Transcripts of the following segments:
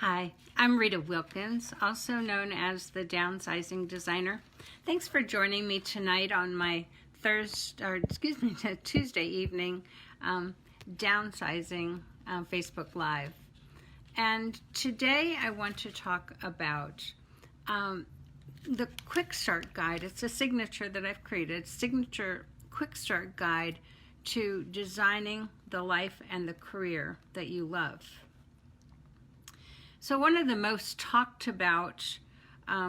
Hi, I'm Rita Wilkins, also known as the Downsizing Designer. Thanks for joining me tonight on my Tuesday evening Downsizing Facebook Live. And today I want to talk about the Quick Start Guide. It's a signature that I've created, signature Quick Start Guide to designing the life and the career that you love. So one of the most talked about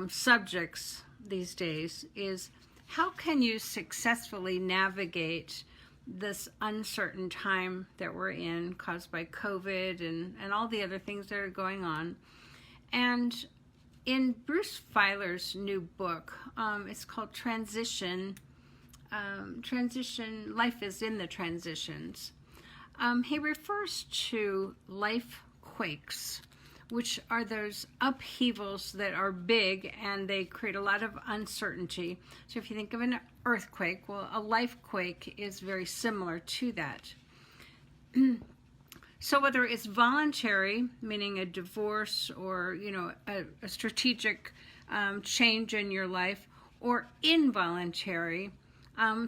subjects these days is how can you successfully navigate this uncertain time that we're in caused by COVID and all the other things that are going on. And in Bruce Feiler's new book, it's called Transition, Life is in the Transitions. He refers to life quakes, which are those upheavals that are big and they create a lot of uncertainty. So if you think of an earthquake, well, a life quake is very similar to that. So whether it's voluntary, meaning a divorce or, a strategic change in your life, or involuntary,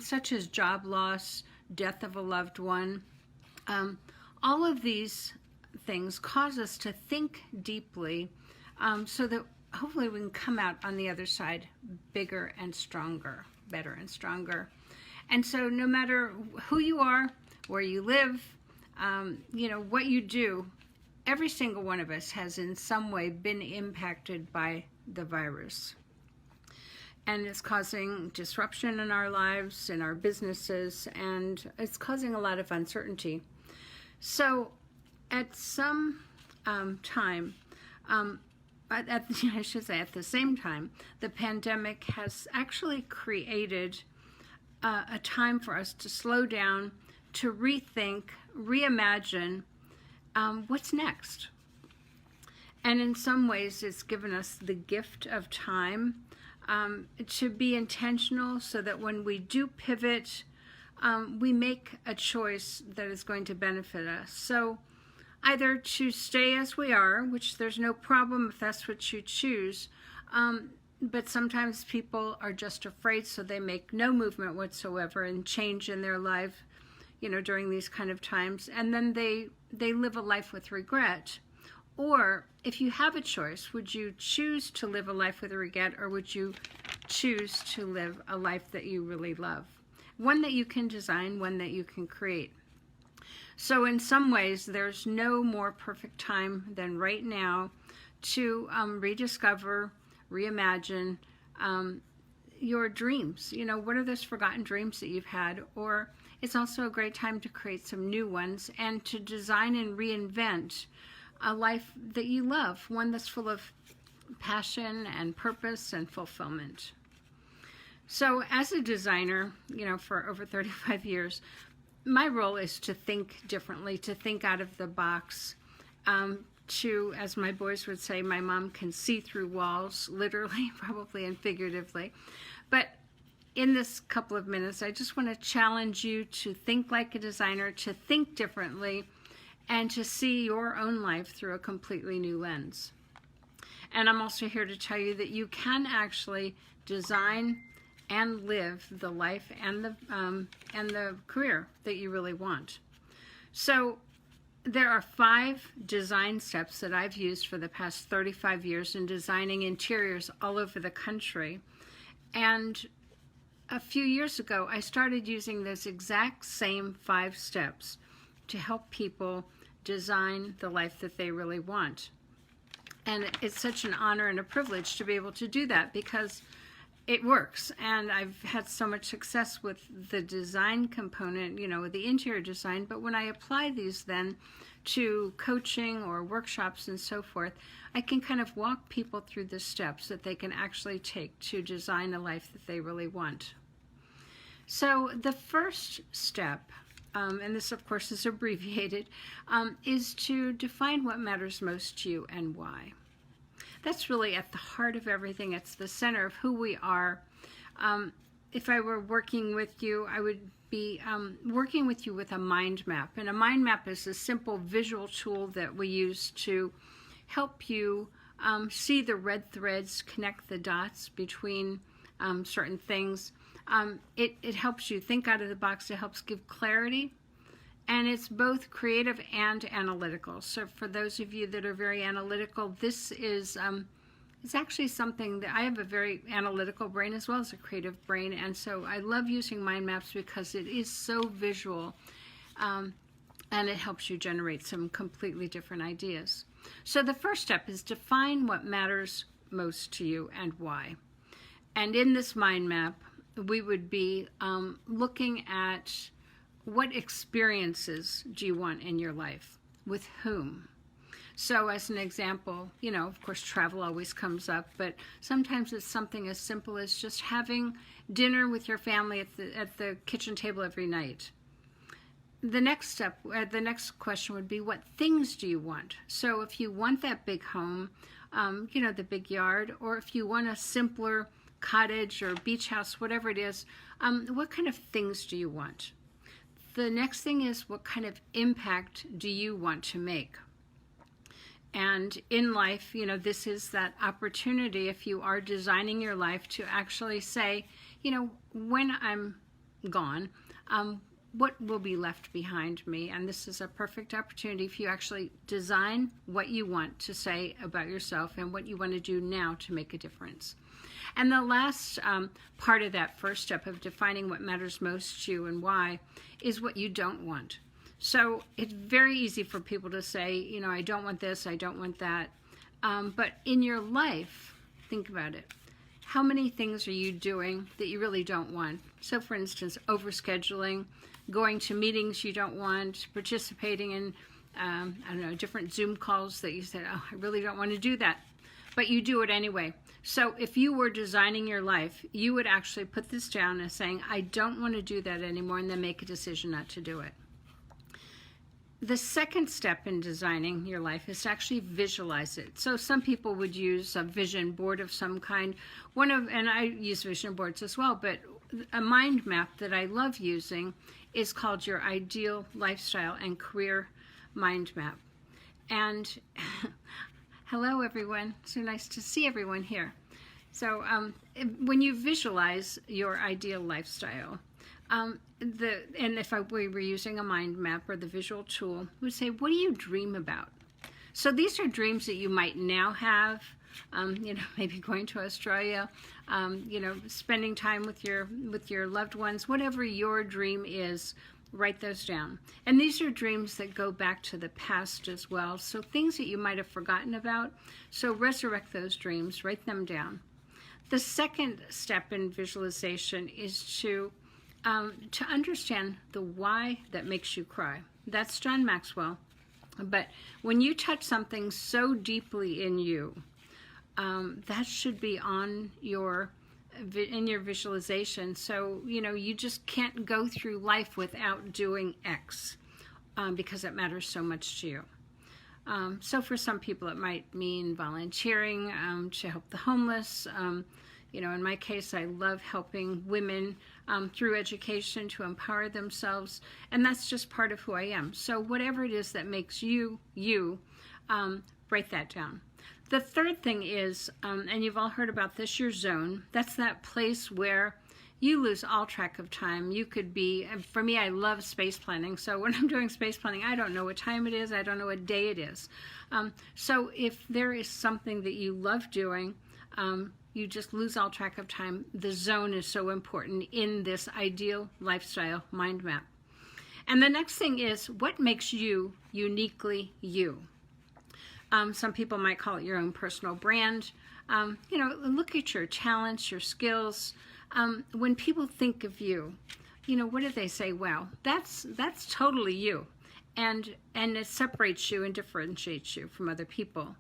such as job loss, death of a loved one, all of these things cause us to think deeply so that hopefully we can come out on the other side bigger and stronger, better and stronger. And so no matter who you are, where you live, what you do, every single one of us has in some way been impacted by the virus. And it's causing disruption in our lives, in our businesses, and it's causing a lot of uncertainty. So at some time, at the same time, the pandemic has actually created a time for us to slow down, to rethink, reimagine what's next. And in some ways, it's given us the gift of time to be intentional so that when we do pivot, we make a choice that is going to benefit us. So either to stay as we are, which there's no problem if that's what you choose, but sometimes people are just afraid, so they make no movement whatsoever and change in their life, during these kind of times, and then they live a life with regret. Or if you have a choice, would you choose to live a life with regret, or would you choose to live a life that you really love? One that you can design, one that you can create. So in some ways, there's no more perfect time than right now to rediscover, reimagine your dreams. What are those forgotten dreams that you've had? Or it's also a great time to create some new ones and to design and reinvent a life that you love, one that's full of passion and purpose and fulfillment. So as a designer, for over 35 years, my role is to think differently, to think out of the box, to, as my boys would say, my mom can see through walls, literally, probably, and figuratively. But in this couple of minutes, I just want to challenge you to think like a designer, to think differently, and to see your own life through a completely new lens. And I'm also here to tell you that you can actually design and live the life and the career that you really want. So there are 5 design steps that I've used for the past 35 years in designing interiors all over the country. And a few years ago, I started using those exact same 5 steps to help people design the life that they really want. And it's such an honor and a privilege to be able to do that because it works, and I've had so much success with the design component, with the interior design, but when I apply these then to coaching or workshops and so forth, I can kind of walk people through the steps that they can actually take to design a life that they really want. So the first step, and this of course is abbreviated, is to define what matters most to you and why. That's really at the heart of everything. It's the center of who we are. If I were working with you, I would be working with you with a mind map. And a mind map is a simple visual tool that we use to help you see the red threads, connect the dots between certain things. It helps you think out of the box. It helps give clarity. And it's both creative and analytical. So for those of you that are very analytical, this is it's actually something that I have a very analytical brain as well as a creative brain. And so I love using mind maps because it is so visual. And it helps you generate some completely different ideas. So the first step is define what matters most to you and why. And in this mind map, we would be looking at what experiences do you want in your life? With whom? So as an example, of course, travel always comes up, but sometimes it's something as simple as just having dinner with your family at the kitchen table every night. The next step, the next question would be, what things do you want? So if you want that big home, the big yard, or if you want a simpler cottage or beach house, whatever it is, what kind of things do you want? The next thing is, what kind of impact do you want to make? And in life, this is that opportunity, if you are designing your life, to actually say, when I'm gone, what will be left behind me? And this is a perfect opportunity if you actually design what you want to say about yourself and what you want to do now to make a difference. And the last part of that first step of defining what matters most to you and why is what you don't want. So it's very easy for people to say, I don't want this, I don't want that. But in your life, think about it. How many things are you doing that you really don't want? So for instance, overscheduling, going to meetings you don't want, participating in, different Zoom calls that you said, oh, I really don't want to do that. But you do it anyway. So if you were designing your life, you would actually put this down as saying, I don't want to do that anymore, and then make a decision not to do it. The second step in designing your life is to actually visualize it. So some people would use a vision board of some kind. And I use vision boards as well, but a mind map that I love using is called your Ideal Lifestyle and Career Mind Map. And hello, everyone. So nice to see everyone here. So when you visualize your ideal lifestyle, and if we were using a mind map or the visual tool, we would say, what do you dream about? So these are dreams that you might now have, maybe going to Australia, spending time with your loved ones, whatever your dream is. Write those down. And these are dreams that go back to the past as well. So things that you might have forgotten about. So resurrect those dreams, write them down. The second step in visualization is to understand the why that makes you cry. That's John Maxwell. But when you touch something so deeply in you, that should be on in your visualization. So, you just can't go through life without doing X because it matters so much to you. So for some people, it might mean volunteering to help the homeless. In my case, I love helping women through education to empower themselves. And that's just part of who I am. So whatever it is that makes you, write that down. The third thing is, and you've all heard about this, your zone. That's that place where you lose all track of time. You could be, for me, I love space planning. So when I'm doing space planning, I don't know what time it is. I don't know what day it is. So if there is something that you love doing, you just lose all track of time. The zone is so important in this ideal lifestyle mind map. And the next thing is, what makes you uniquely you? Some people might call it your own personal brand. Look at your talents, your skills. When people think of you, what do they say? Wow, that's totally you. And it separates you and differentiates you from other people.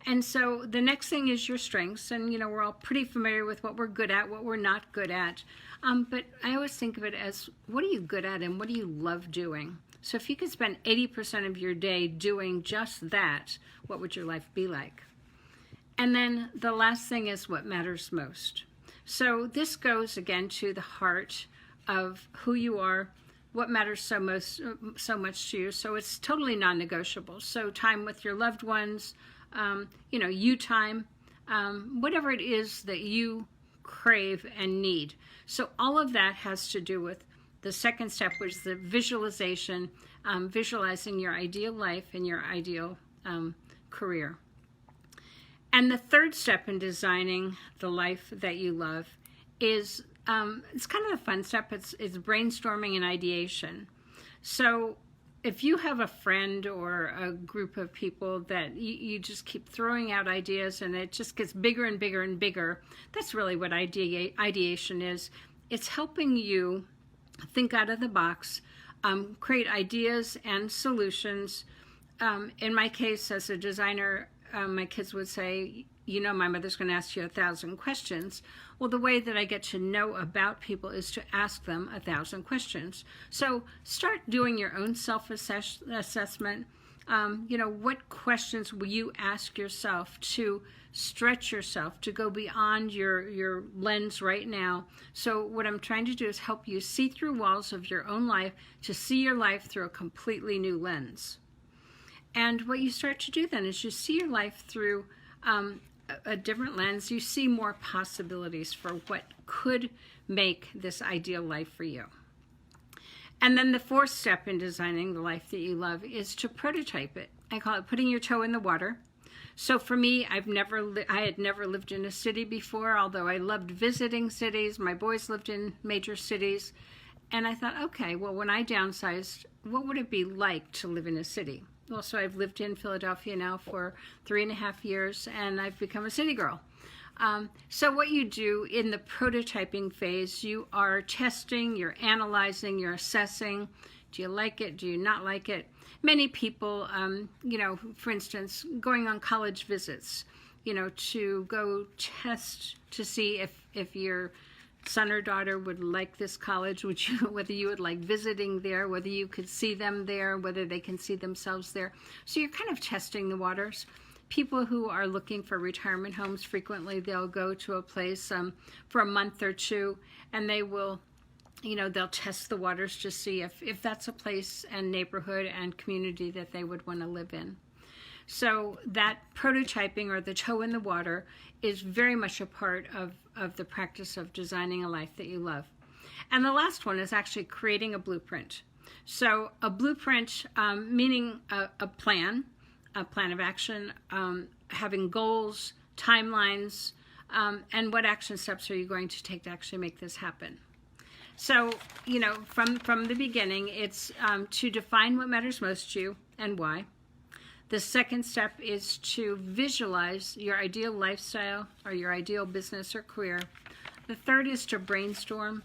And so the next thing is your strengths. And, we're all pretty familiar with what we're good at, what we're not good at. But I always think of it as, what are you good at and what do you love doing? So if you could spend 80% of your day doing just that, what would your life be like? And then the last thing is what matters most. So this goes again to the heart of who you are, what matters so much to you. So it's totally non-negotiable. So time with your loved ones, you time, whatever it is that you crave and need. So all of that has to do with the second step, which is the visualization, visualizing your ideal life and your ideal career. And the third step in designing the life that you love is, it's kind of a fun step. It's brainstorming and ideation. So if you have a friend or a group of people that you just keep throwing out ideas and it just gets bigger and bigger and bigger, that's really what ideation is. It's helping you think out of the box, create ideas and solutions. In my case, as a designer, my kids would say, my mother's going to ask you 1,000 questions. Well, the way that I get to know about people is to ask them 1,000 questions. So start doing your own self-assessment. What questions will you ask yourself to stretch yourself, to go beyond your lens right now? So what I'm trying to do is help you see through walls of your own life, to see your life through a completely new lens. And what you start to do then is you see your life through a different lens. You see more possibilities for what could make this ideal life for you. And then the fourth step in designing the life that you love is to prototype it. I call it putting your toe in the water. So for me, I had never lived in a city before, although I loved visiting cities. My boys lived in major cities. And I thought, okay, well, when I downsized, what would it be like to live in a city? Well, so I've lived in Philadelphia now for 3.5 years, and I've become a city girl. So what you do in the prototyping phase, you are testing, you're analyzing, you're assessing. Do you like it? Do you not like it? Many people, for instance, going on college visits, to go test to see if your son or daughter would like this college, whether you would like visiting there, whether you could see them there, whether they can see themselves there. So you're kind of testing the waters. People who are looking for retirement homes, frequently they'll go to a place for a month or two, and they will, they'll test the waters to see if that's a place and neighborhood and community that they would want to live in. So that prototyping, or the toe in the water, is very much a part of the practice of designing a life that you love. And the last one is actually creating a blueprint. So a blueprint, meaning a plan of action, having goals, timelines, and what action steps are you going to take to actually make this happen. So, from the beginning, it's to define what matters most to you and why. The second step is to visualize your ideal lifestyle or your ideal business or career. The third is to brainstorm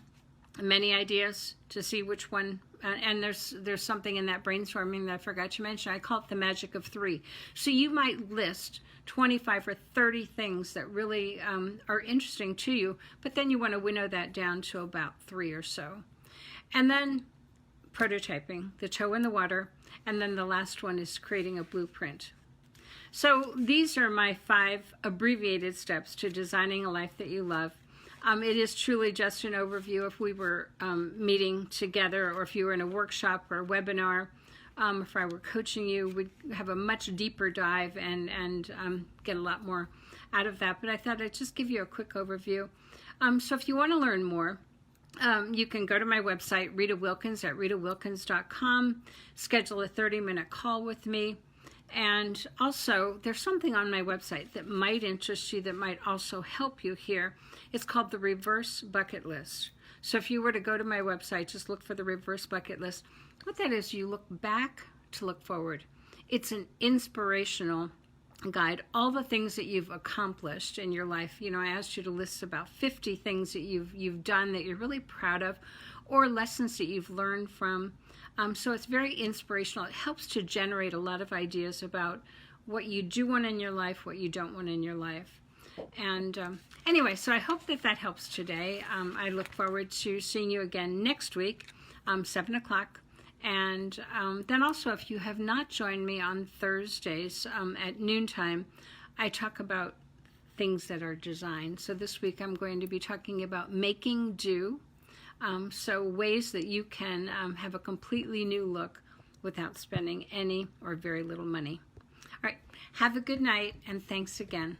many ideas to see which one, and there's something in that brainstorming that I forgot to mention. I call it the magic of 3. So you might list 25 or 30 things that really are interesting to you, but then you want to winnow that down to about 3 or so. And then prototyping, the toe in the water, and then the last one is creating a blueprint. So these are my 5 abbreviated steps to designing a life that you love. It is truly just an overview. If we were meeting together, or if you were in a workshop or a webinar, if I were coaching you, we'd have a much deeper dive and get a lot more out of that. But I thought I'd just give you a quick overview. So if you want to learn more, you can go to my website, Rita Wilkins, at ritawilkins.com, schedule a 30-minute call with me. And also, there's something on my website that might interest you, that might also help you here. It's called the Reverse Bucket List. So if you were to go to my website, just look for the Reverse Bucket List. What that is, you look back to look forward. It's an inspirational guide. All the things that you've accomplished in your life. I asked you to list about 50 things that you've done that you're really proud of, or lessons that you've learned from. So it's very inspirational. It helps to generate a lot of ideas about what you do want in your life, what you don't want in your life. And anyway, so I hope that helps today. I look forward to seeing you again next week, 7 o'clock. And then also, if you have not joined me on Thursdays at noontime, I talk about things that are designed. So this week I'm going to be talking about making do. So ways that you can have a completely new look without spending any or very little money. All right. Have a good night, and thanks again.